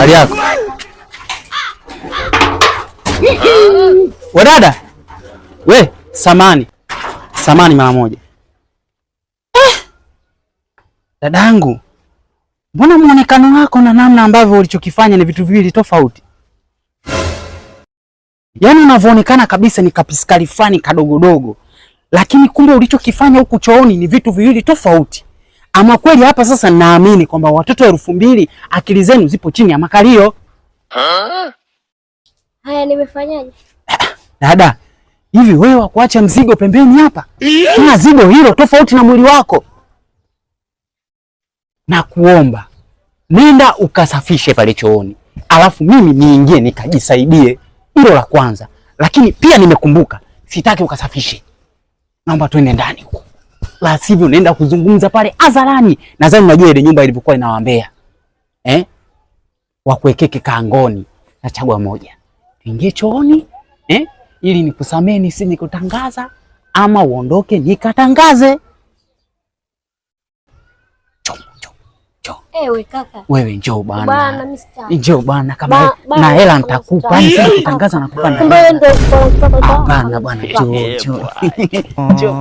Hali yako. We dada. We, samani mara moja. Dadangu, mbona muonekano wako na namna ambavyo ulichokifanya ni vitu viwili tofauti? Yaani unavyoonekana kabisa ni kapiskali fulani kadogodogo, lakini kumbe ulichokifanya huku chooni ni vitu viwili tofauti. Ama kweli hapa sasa naamini kwamba watoto 2000 akili zenu zipo chini ya makalio. Haya, nimefanyaje? Dada, hivi wewe wakuacha mzigo pembeni hapa? Kuna zigo hilo tofauti na mwili wako. Na kuomba nenda ukasafishe pale chooni, alafu mimi niingie nikajisaidie. Hilo la kwanza. Lakini pia nimekumbuka, sitaki ukasafishe. Naomba tuende ndani huko. La sivyo naenda kuzungumza pale hadharani. Nadhani unajua ile nyumba ilivyokuwa inawaambia. Wakuwekeke kaangoni. Nachagua moja. Ingie chooni, ili nikusamee nisi nikutangaza, ama uondoke nikatangaze. Ewe kaka. Wewe njoo bana. Bana mistari. Njoo bana kama na hela nitakupa. Nisi kutangaza na kupa. Kumbe ndio bana bana njoo. Njoo.